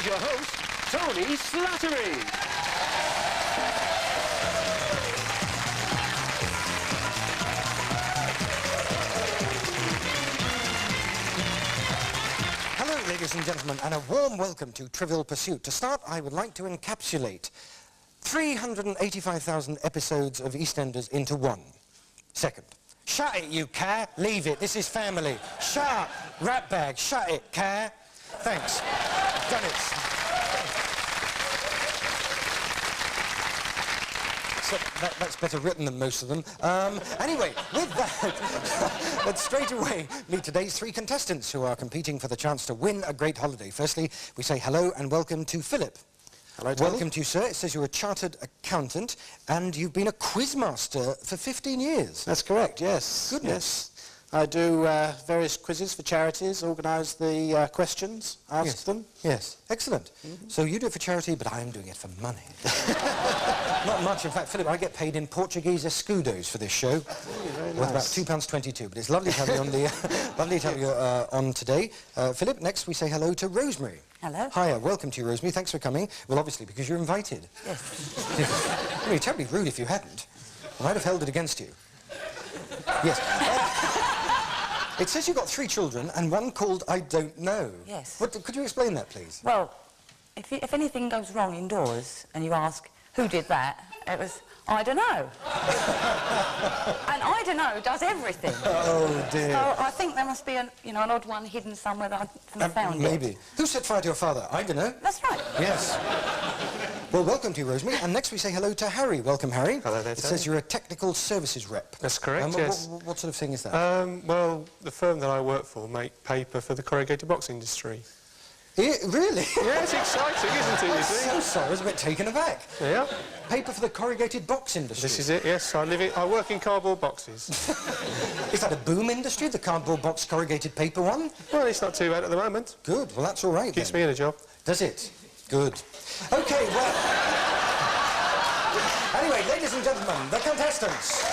Here's your host, Tony Slattery. Hello, ladies and gentlemen, and a warm welcome to Trivial Pursuit. To start, I would like to encapsulate 385,000 episodes of EastEnders into one. Second, shut it, you car. Leave it. This is family. Shut up, rat bag. Shut it, car. Thanks. Done it. So that's better written than most of them. Anyway, with that, let's straight away meet today's three contestants who are competing for the chance to win a great holiday. Firstly, we say hello and welcome to Philip. Hello, Tony. Welcome to you, sir. It says you're a chartered accountant and you've been a quizmaster for 15 years. That's correct, yes. Goodness. Yes. I do various quizzes for charities, organise the questions, ask them. Yes, excellent. So you do it for charity, but I'm doing it for money. Not much. In fact, Philip, I get paid in Portuguese escudos for this show. Very Worth nice. about £2.22, but it's lovely to have you on the lovely to have you on today. Philip, next we say hello to Rosemary. Hello. Hiya, welcome to you, Rosemary. Thanks for coming. Well, obviously, because you're invited. Yes. It would be terribly rude if you hadn't. I might have held it against you. Yes. It says you've got 3 children and one called I Don't Know. Yes. Could you explain that, please? Well, if anything goes wrong indoors and you ask, who did that? It was, I don't know. And I don't know does everything. Oh, dear. So I think there must be an odd one hidden somewhere that I haven't found yet. Maybe. Who set fire to your father? I don't know. That's right. Yes. Well, welcome to you, Rosemary. And next we say hello to Harry. Welcome, Harry. Hello there, It Tony. says you're a technical services rep. That's correct, yes. What sort of thing is that? Well, the firm that I work for make paper for the corrugated box industry. Really? Yeah, it's exciting, isn't it, you I'm see? so sorry, I was a bit taken aback. Yeah, Paper for the corrugated box industry. this is it, yes. I work in cardboard boxes. Is that a boom industry, the cardboard box corrugated paper one? Well, it's not too bad at the moment. Good, well, that's all right Keeps then. me in a job. Does it? Good. OK, well... Anyway, ladies and gentlemen, the contestants.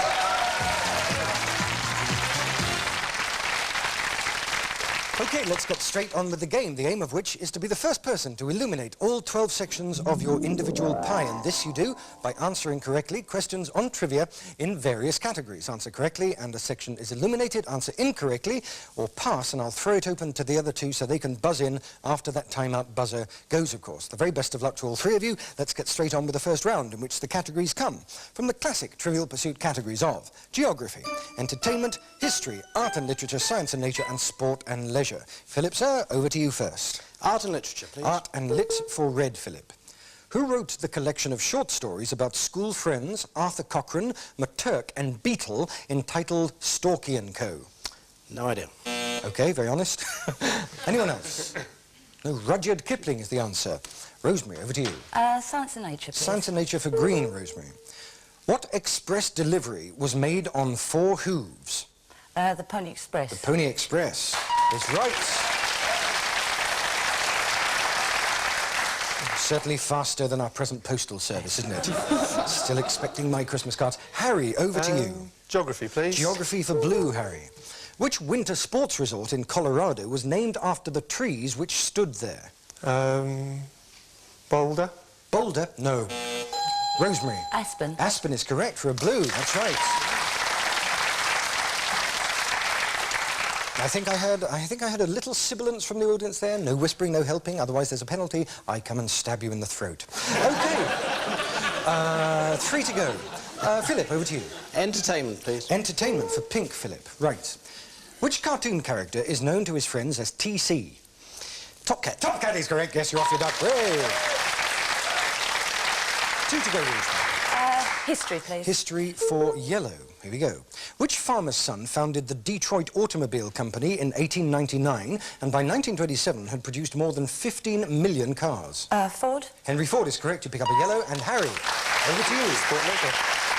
OK, let's get straight on with the game, the aim of which is to be the first person to illuminate all 12 sections of your individual pie. And this you do by answering correctly questions on trivia in various categories. Answer correctly and a section is illuminated. Answer incorrectly or pass and I'll throw it open to the other two so they can buzz in after that timeout buzzer goes, of course. The very best of luck to all 3 of you. Let's get straight on with the first round in which the categories come from the classic Trivial Pursuit categories of geography, entertainment, history, art and literature, science and nature and sport and leisure. Philip, sir, over to you first. Art and literature, please. Art and lit for red, Philip. Who wrote the collection of short stories about school friends Arthur Cochrane, McTurk and Beetle entitled Storky and Co? No idea. OK, very honest. Anyone else? No, Rudyard Kipling is the answer. Rosemary, over to you. Science and nature, please. Science and nature for green, Rosemary. What express delivery was made on 4 hooves? The Pony Express. The Pony Express is right. Certainly faster than our present postal service, isn't it? Still expecting my Christmas cards. Harry, over to you. Geography, please. Geography for blue, Harry. Which winter sports resort in Colorado was named after the trees which stood there? Boulder. Boulder? No. Rosemary. Aspen. Aspen is correct for a blue, that's right. I think I heard a little sibilance from the audience there. No whispering, no helping, otherwise there's a penalty. I come and stab you in the throat. OK. 3 to go. Philip, over to you. Entertainment, please. Entertainment for pink, Philip. Right. Which cartoon character is known to his friends as TC? Top Cat. Top Cat is correct. Yes, you're off your duck. Hooray. 2 to go, Rosemary. History, please. History for yellow. Here we go. Which farmer's son founded the Detroit Automobile Company in 1899 and by 1927 had produced more than 15 million cars? Ford. Henry Ford is correct. You pick up a yellow. And Harry, over to you. Sport and leisure.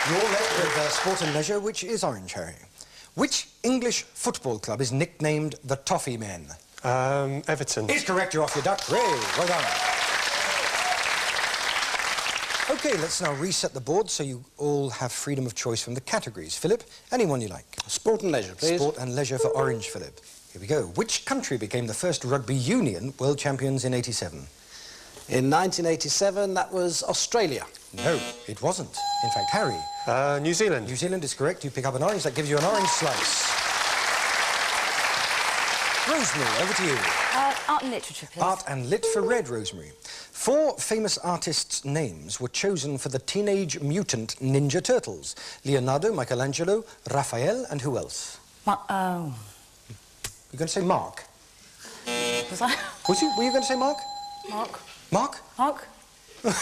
You're left with sport and leisure, which is orange, Harry. Which English football club is nicknamed the Toffee Men? Everton. Is correct. You're off your duck. Hooray. Well done. OK, let's now reset the board so you all have freedom of choice from the categories. Philip, anyone you like. Sport and leisure, please. Sport and leisure for orange, Philip. Here we go. Which country became the first rugby union world champions in '87? In 1987, that was Australia. No, it wasn't. In fact, Harry. New Zealand. New Zealand is correct. You pick up an orange. That gives you an orange slice. Rosemary, over to you. Art and literature, please. Art and lit for red, Rosemary. 4 famous artists' names were chosen for the Teenage Mutant Ninja Turtles. Leonardo, Michelangelo, Raphael, and who else? Oh. You're going to say Mark? Was I? Were you going to say Mark? Mark? Mark? Mark? Let's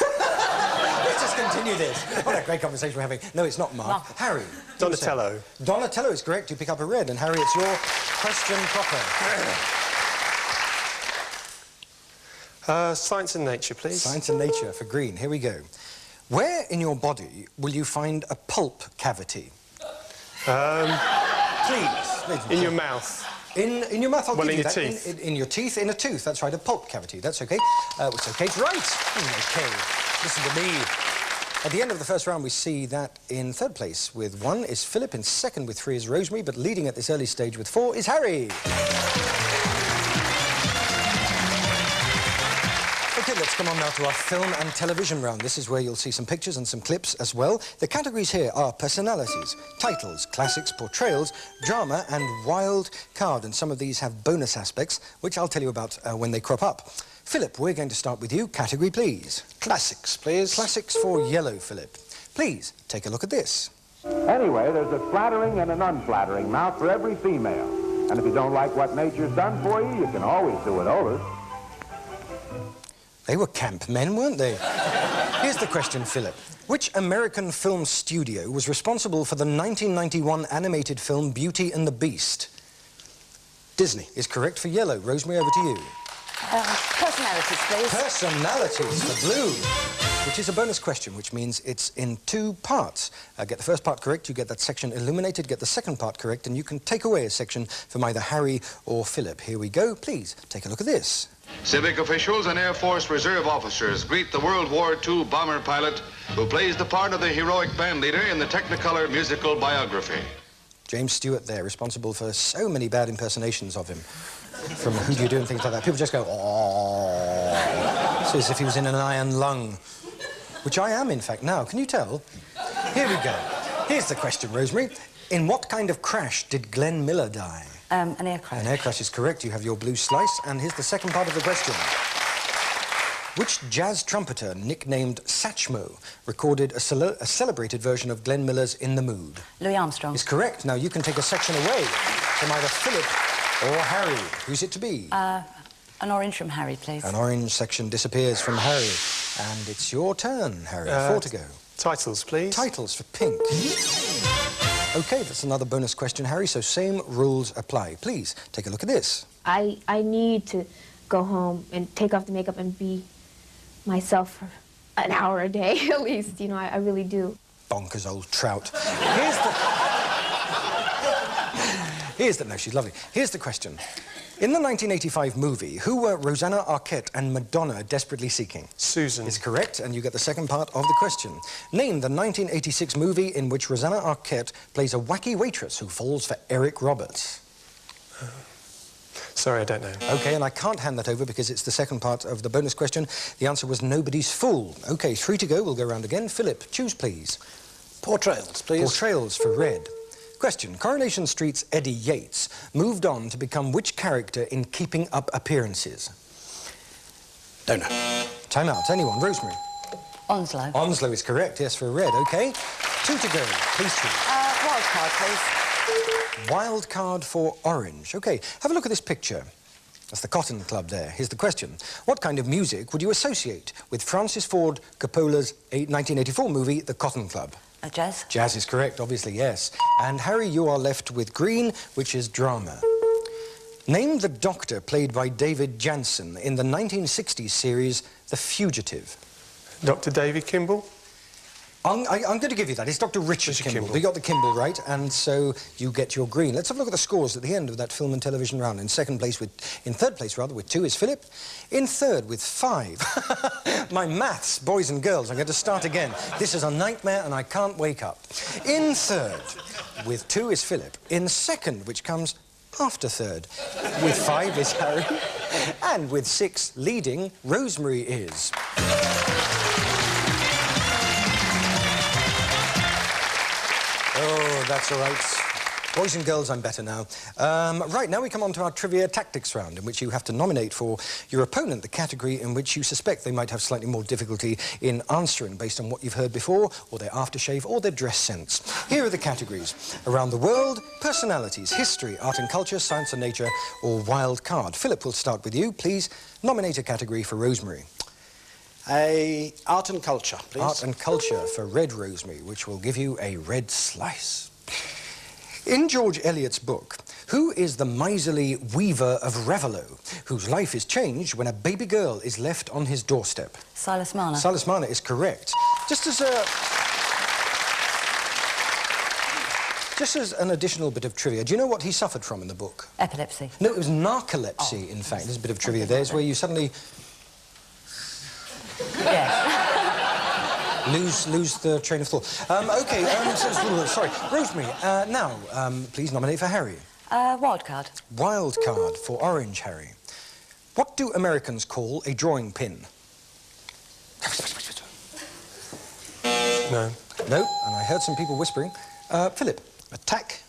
just continue this. What a great conversation we're having. No, it's not Mark. Mark. Harry. Donatello. Donatello is correct. You pick up a red. And Harry, it's your question proper. Science and nature, please. Science and nature for green. Here we go. Where in your body will you find a pulp cavity? Please. In your mouth. In your mouth, I'll Well, give in you your that. teeth. In your teeth, in a tooth. That's right, a pulp cavity. That's okay. It's okay. It's right. Okay. Listen to me. At the end of the first round, we see that in third place with 1 is Philip, in second with 3 is Rosemary, but leading at this early stage with 4 is Harry. Okay, let's come on now to our film and television round. This is where you'll see some pictures and some clips as well. The categories here are personalities, titles, classics, portrayals, drama, and wild card. And some of these have bonus aspects, which I'll tell you about when they crop up. Philip, we're going to start with you. Category, please. Classics, please. Classics for yellow, Philip. Please, take a look at this. Anyway, there's a flattering and an unflattering mouth for every female. And if you don't like what nature's done for you, you can always do it over. They were camp men, weren't they? Here's the question, Philip. Which American film studio was responsible for the 1991 animated film Beauty and the Beast? Disney is correct for yellow. Rosemary, over to you. Personalities, please. Personalities for blue, which is a bonus question, which means it's in 2 parts. Get the first part correct, you get that section illuminated, get the second part correct, and you can take away a section from either Harry or Philip. Here we go. Please, take a look at this. Civic officials and Air Force Reserve officers greet the World War II bomber pilot who plays the part of the heroic band leader in the Technicolor musical biography. James Stewart there, responsible for so many bad impersonations of him. From Who Do You Do and things like that. People just go, oh, it's as if he was in an iron lung. Which I am, in fact, now. Can you tell? Here we go. Here's the question, Rosemary. In what kind of crash did Glenn Miller die? An air crash. An air crash is correct. You have your blue slice. And here's the second part of the question. Which jazz trumpeter, nicknamed Satchmo, recorded a celebrated version of Glenn Miller's In the Mood? Louis Armstrong. Is correct. Now, you can take a section away from either Philip or Harry. Who's it to be? An orange from Harry, please. An orange section disappears from Harry. And it's your turn, Harry. 4 to go. Titles, please. Titles for pink. OK, that's another bonus question, Harry, so same rules apply. Please, take a look at this. I need to go home and take off the makeup and be myself for an hour a day, at least. You know, I really do. Bonkers old trout. No, she's lovely. Here's the question. In the 1985 movie, who were Rosanna Arquette and Madonna desperately seeking? Susan. Is correct, and you get the second part of the question. Name the 1986 movie in which Rosanna Arquette plays a wacky waitress who falls for Eric Roberts. Sorry, I don't know. OK, and I can't hand that over because it's the second part of the bonus question. The answer was Nobody's Fool. OK, 3 to go. We'll go round again. Philip, choose, please. Portrayals, please. Portrayals for red. Question. Coronation Street's Eddie Yates moved on to become which character in Keeping Up Appearances? Don't know. Time out. Anyone? Rosemary? Onslow. Onslow is correct, yes, for red. OK. 2 to go. Please choose. Wild card, please. Wild card for orange. OK. Have a look at this picture. That's the Cotton Club there. Here's the question. What kind of music would you associate with Francis Ford Coppola's 1984 movie, The Cotton Club? Jazz. Jazz is correct, obviously, yes. And Harry, you are left with green, which is drama. Name the doctor played by David Janssen in the 1960s series The Fugitive. Dr. David Kimball. I'm going to give you that. It's Dr. Richard Kimball. You got the Kimball right, and so you get your green. Let's have a look at the scores at the end of that film and television round. In third place, with 2 is Philip. In third with 5. My maths, boys and girls, I'm going to start again. This is a nightmare and I can't wake up. In third with 2 is Philip. In second, which comes after third. With 5 is Harry, and with 6 leading, Rosemary is. Oh, that's all right. Boys and girls, I'm better now. Right, now we come on to our trivia tactics round, in which you have to nominate for your opponent the category in which you suspect they might have slightly more difficulty in answering based on what you've heard before, or their aftershave, or their dress sense. Here are the categories. Around the world, personalities, history, art and culture, science and nature, or wild card. Philip, we'll start with you. Please nominate a category for Rosemary. Art and culture, please. Art and culture for red Rosemary, which will give you a red slice. In George Eliot's book, who is the miserly weaver of Raveloe, whose life is changed when a baby girl is left on his doorstep? Silas Marner. Silas Marner is correct. Just as an additional bit of trivia, do you know what he suffered from in the book? Epilepsy. No, it was narcolepsy, in fact. There's a bit of trivia there. It's where you suddenly Yes. lose the train of thought. OK, sorry. Rosemary, now, please nominate for Harry. Wild card. Wild card for orange, Harry. What do Americans call a drawing pin? No. No, and I heard some people whispering. Philip. A tack.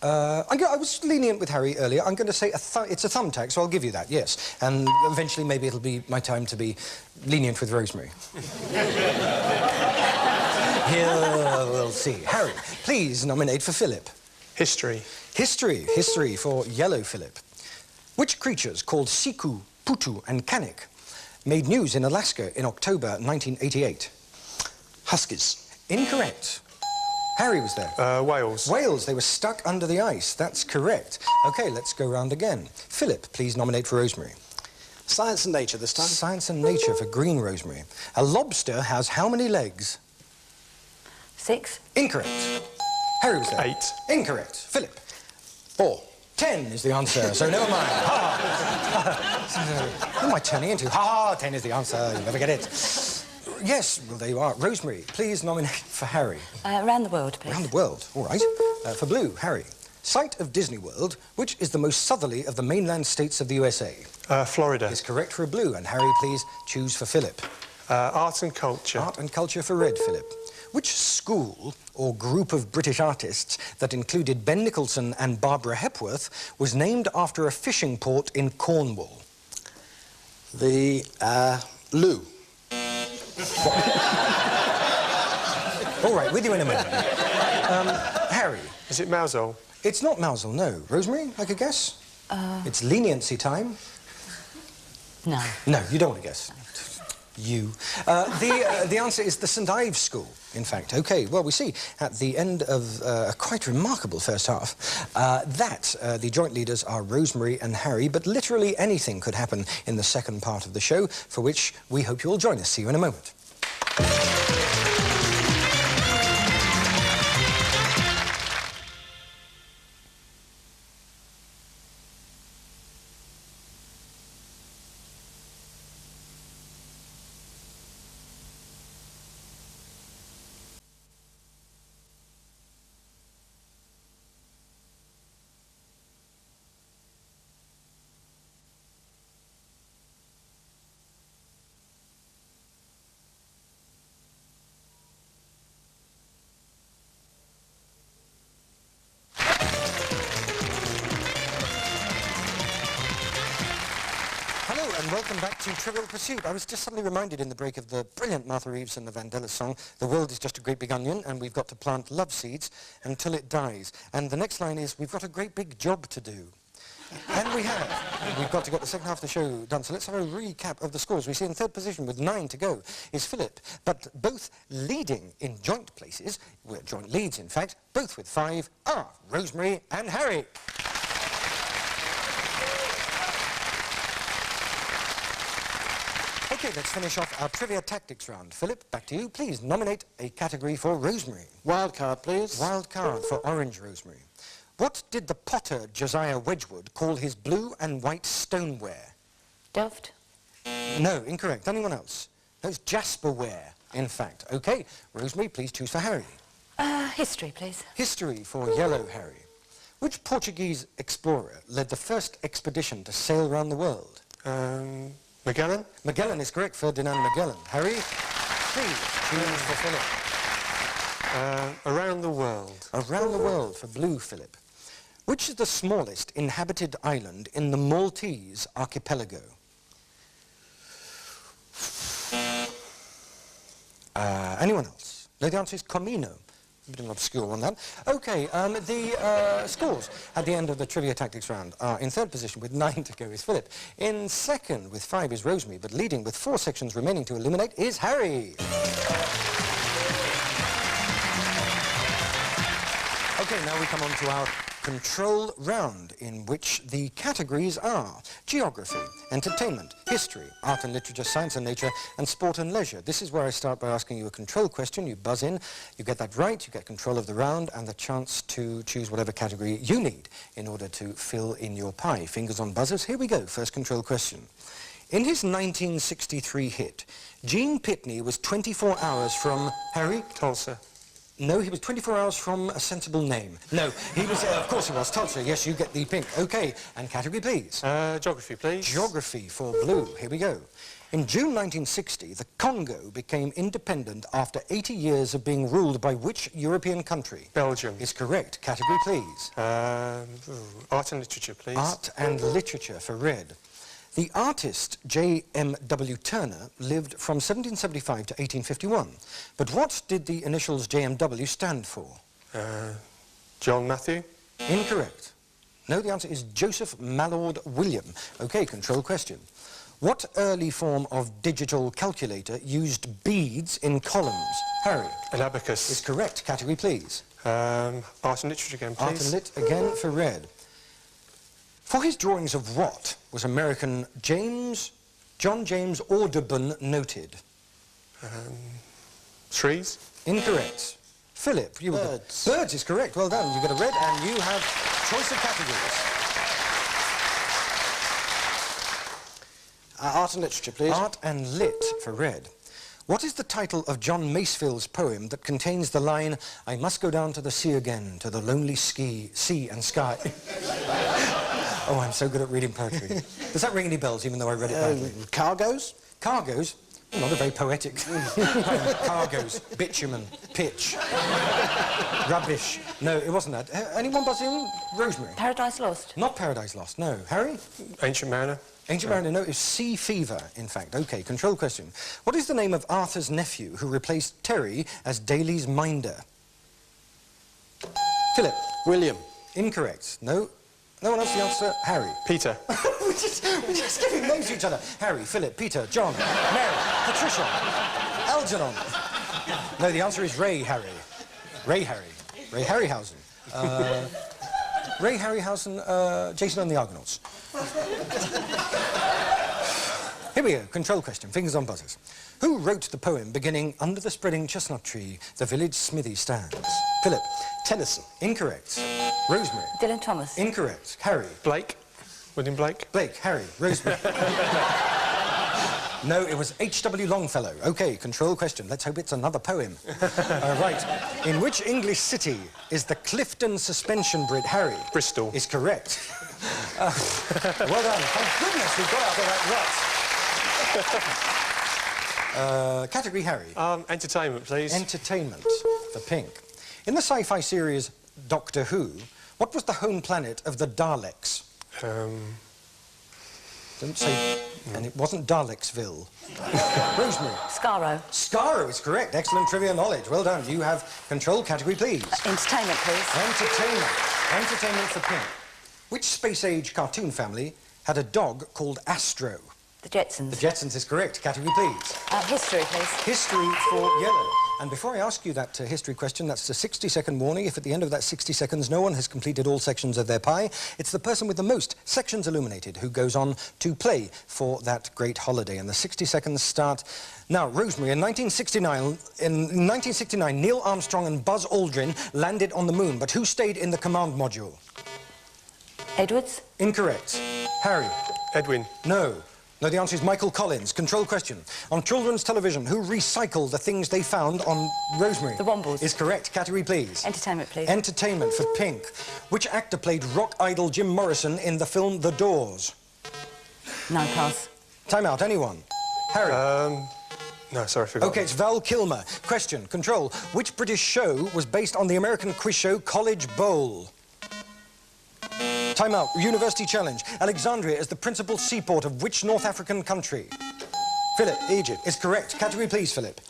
I was lenient with Harry earlier. I'm going to say it's a thumbtack, so I'll give you that, yes. And eventually maybe it'll be my time to be lenient with Rosemary. Here we'll see. Harry, please nominate for Philip. History. History. History for yellow Philip. Which creatures called Siku, Putu and Kanik made news in Alaska in October 1988? Huskies. Incorrect. Harry was there. Whales. Whales, they were stuck under the ice. That's correct. OK, let's go round again. Philip, please nominate for Rosemary. Science and nature this time. Science and nature for green Rosemary. A lobster has how many legs? 6. Incorrect. Harry was there. 8. Incorrect. Philip. 4. 10 is the answer, so never mind. Ha! Who am I turning into? Ha! 10 is the answer. You'll never get it. Yes, well, there you are. Rosemary, please nominate for Harry. Around the world, please. Around the world, all right. For blue, Harry. Site of Disney World, which is the most southerly of the mainland states of the USA? Florida. Is correct for blue. And Harry, please choose for Philip. Art and culture. Art and culture for red, Philip. Which school or group of British artists that included Ben Nicholson and Barbara Hepworth was named after a fishing port in Cornwall? The loo. All right, with you in a moment. Harry. Is it Mousehole? It's not Mousehole, no. Rosemary, I could guess? It's leniency time. No. No, you don't want to guess. You. The answer is the St Ives School, in fact. OK, well, we see at the end of a quite remarkable first half that the joint leaders are Rosemary and Harry, but literally anything could happen in the second part of the show, for which we hope you will join us. See you in a moment. Hello and welcome back to Trivial Pursuit. I was just suddenly reminded in the break of the brilliant Martha Reeves and the Vandellas song, "The world is just a great big onion and we've got to plant love seeds until it dies." And the next line is, "We've got a great big job to do." And we have. We've got to get the second half of the show done. So let's have a recap of the scores. We see in third position with 9 to go is Philip, but both leading in joint places, we're joint leads in fact, both with 5 are Rosemary and Harry. OK, let's finish off our trivia tactics round. Philip, back to you. Please nominate a category for Rosemary. Wild card, please. Wild card for orange Rosemary. What did the potter Josiah Wedgwood call his blue and white stoneware? Delft. No, incorrect. Anyone else? No, it's jasperware, in fact. OK, Rosemary, please choose for Harry. History, please. History for yellow Harry. Which Portuguese explorer led the first expedition to sail around the world? Magellan? Magellan is correct, Ferdinand Magellan. Harry, please choose for Philip. Around the world. Around the world for blue, Philip. Which is the smallest inhabited island in the Maltese archipelago? Anyone else? No, the answer is Comino. A bit of an obscure one, that. OK, the scores at the end of the Trivia Tactics round are in third position with 9 to go is Philip. In second with 5 is Rosemary, but leading with 4 sections remaining to eliminate is Harry. OK, now we come on to our control round, in which the categories are geography, entertainment, history, art and literature, science and nature, and sport and leisure. This is where I start by asking you a control question. You buzz in, you get that right, you get control of the round and the chance to choose whatever category you need in order to fill in your pie. Fingers on buzzers. Here we go. First control question. In his 1963 hit, Gene Pitney was 24 hours from... Harry? Tulsa. No, he was 24 hours from a sensible name. No, he was, of course he was, Tulsa. Yes, you get the pink. OK, and category, please. Geography, please. Geography for blue. Here we go. In June 1960, the Congo became independent after 80 years of being ruled by which European country? Belgium. Is correct. Category, please. Art and literature, please. Art and literature for red. The artist J.M.W. Turner lived from 1775 to 1851. But what did the initials J.M.W. stand for? John Matthew. Incorrect. No, the answer is Joseph Mallord William. OK, control question. What early form of digital calculator used beads in columns? Harry? An abacus. Is correct. Category, please. Art and literature again, please. Art and lit again for red. For his drawings of what was American John James Audubon noted? Trees. Incorrect. Philip, you were... Birds. Birds is correct. Well done. You get a red and you have choice of categories. Art and literature, please. Art and lit for red. What is the title of John Masefield's poem that contains the line, I must go down to the sea again, to the lonely sea and sky? Oh, I'm so good at reading poetry. Does that ring any bells, even though I read it badly? Cargoes? Cargoes? Not a very poetic. Cargoes, bitumen, pitch, rubbish. No, it wasn't that. Anyone buzz in? Rosemary? Paradise Lost. Not Paradise Lost, no. Harry? Ancient Mariner. Ancient Mariner, no, it's Sea Fever, in fact. OK, control question. What is the name of Arthur's nephew who replaced Terry as Daly's minder? Philip? William. Incorrect. No. No one else the answer? Harry? Peter. we're just giving names to each other. Harry, Philip, Peter, John, Mary, Patricia, Algernon. No, the answer is Ray Harry. Ray Harryhausen. Ray Harryhausen, Jason and the Argonauts. Here we go, control question, fingers on buzzers. Who wrote the poem beginning, under the spreading chestnut tree, the village smithy stands? Philip? Tennyson. Incorrect. Rosemary? Dylan Thomas. Incorrect. Harry? Blake. William Blake. Blake, Harry, Rosemary. No, it was H.W. Longfellow. OK, control question. Let's hope it's another poem. Right. In which English city is the Clifton Suspension Bridge? Harry? Bristol. Is correct. Well done. Thank goodness we got out of that rut. Category, Harry? Entertainment, please. Entertainment, for pink. In the sci-fi series Doctor Who, what was the home planet of the Daleks? Don't say... And it wasn't Dalexville. Rosemary? Skaro. Skaro is correct. Excellent trivia knowledge. Well done. You have control. Category, please. Entertainment, please. Entertainment. Entertainment for pink. Which space-age cartoon family had a dog called Astro? The Jetsons. The Jetsons is correct. Category, please. History, please. History for yellow. And before I ask you that history question, that's a 60-second warning. If at the end of that 60 seconds no one has completed all sections of their pie, it's the person with the most sections illuminated who goes on to play for that great holiday. And the 60 seconds start now. Rosemary, in 1969, Neil Armstrong and Buzz Aldrin landed on the moon, but who stayed in the command module? Edwards. Incorrect. Harry? Edwin. No. No, the answer is Michael Collins. Control question. On children's television, who recycled the things they found on Rosemary? The Wombles. Is correct. Category, please. Entertainment, please. Entertainment for Pink. Which actor played rock idol Jim Morrison in the film The Doors? No, pass. Time out. Anyone? Harry? No, sorry, I forgot. OK, it's Val Kilmer. Question. Control. Which British show was based on the American quiz show College Bowl? Time out. University challenge. Alexandria is the principal seaport of which North African country? Philip. Egypt. Is correct. Category, please, Philip.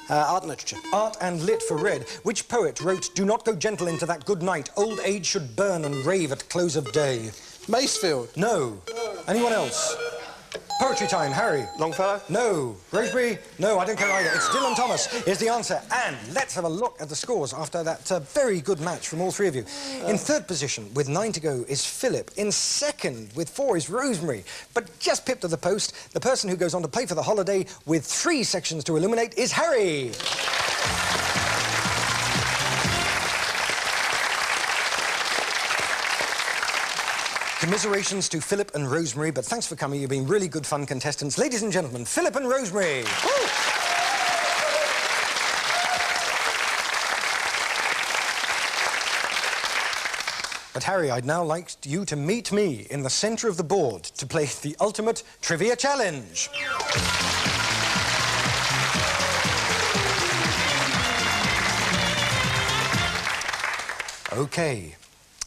Art and literature. Art and lit for red. Which poet wrote, "Do not go gentle into that good night. Old age should burn and rave at close of day"? Macefield. No. Anyone else? Poetry time. Harry. Longfellow? No. Rosemary? No, I don't care either. It's Dylan Thomas is the answer. And let's have a look at the scores after that very good match from all three of you. In third position, with 9 to go, is Philip. In second, with 4, is Rosemary. But just pipped to the post, the person who goes on to play for the holiday with 3 sections to illuminate is Harry. Commiserations to Philip and Rosemary, but thanks for coming. You've been really good fun contestants. Ladies and gentlemen, Philip and Rosemary. Woo! But Harry, I'd now like you to meet me in the centre of the board to play the ultimate trivia challenge. OK,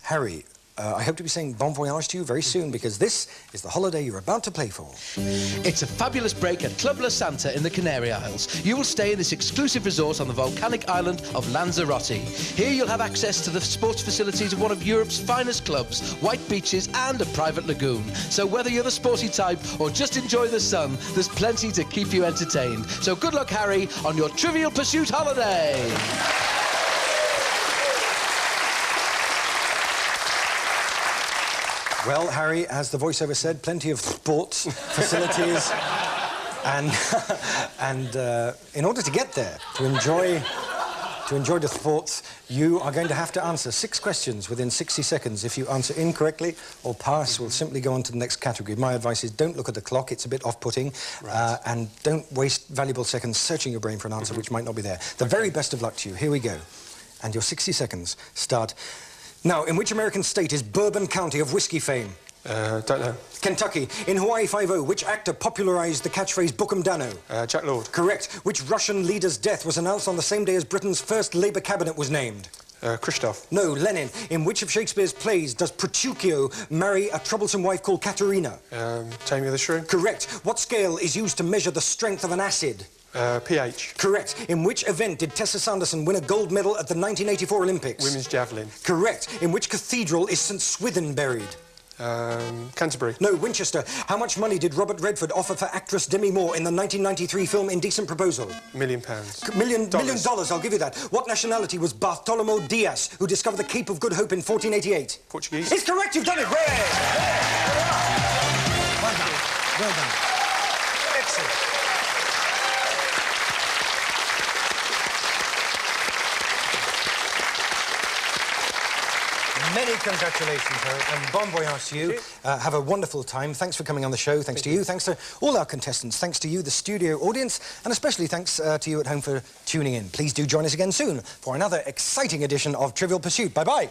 Harry, I hope to be saying bon voyage to you very soon, because this is the holiday you're about to play for. It's a fabulous break at Club La Santa in the Canary Isles. You will stay in this exclusive resort on the volcanic island of Lanzarote. Here you'll have access to the sports facilities of one of Europe's finest clubs, white beaches and a private lagoon. So whether you're the sporty type or just enjoy the sun, there's plenty to keep you entertained. So good luck, Harry, on your Trivial Pursuit holiday. Well, Harry, as the voiceover said, plenty of sports facilities. And in order to get there, to enjoy the sports, you are going to have to answer 6 questions within 60 seconds. If you answer incorrectly or pass, we'll simply go on to the next category. My advice is don't look at the clock. It's a bit off-putting. Right. And don't waste valuable seconds searching your brain for an answer which might not be there. The very best of luck to you. Here we go. And your 60 seconds start now. In which American state is Bourbon County of whiskey fame? Don't know. Kentucky. In Hawaii Five-0, which actor popularised the catchphrase Book 'em Dano? Jack Lord. Correct. Which Russian leader's death was announced on the same day as Britain's first Labour cabinet was named? Khrushchev. No, Lenin. In which of Shakespeare's plays does Petruchio marry a troublesome wife called Katerina? Taming of the Shrew. Correct. What scale is used to measure the strength of an acid? pH. Correct. In which event did Tessa Sanderson win a gold medal at the 1984 Olympics? Women's javelin. Correct. In which cathedral is St Swithin buried? Canterbury. No, Winchester. How much money did Robert Redford offer for actress Demi Moore in the 1993 film Indecent Proposal? £1 million. Million dollars, I'll give you that. What nationality was Bartholomew Diaz, who discovered the Cape of Good Hope in 1488? Portuguese. It's correct, you've done it! Well done. Well done. Excellent. Many congratulations, Harry, and bon voyage to you. Have a wonderful time. Thanks for coming on the show. Thanks to you. Thanks to all our contestants. Thanks to you, the studio audience, and especially thanks to you at home for tuning in. Please do join us again soon for another exciting edition of Trivial Pursuit. Bye-bye.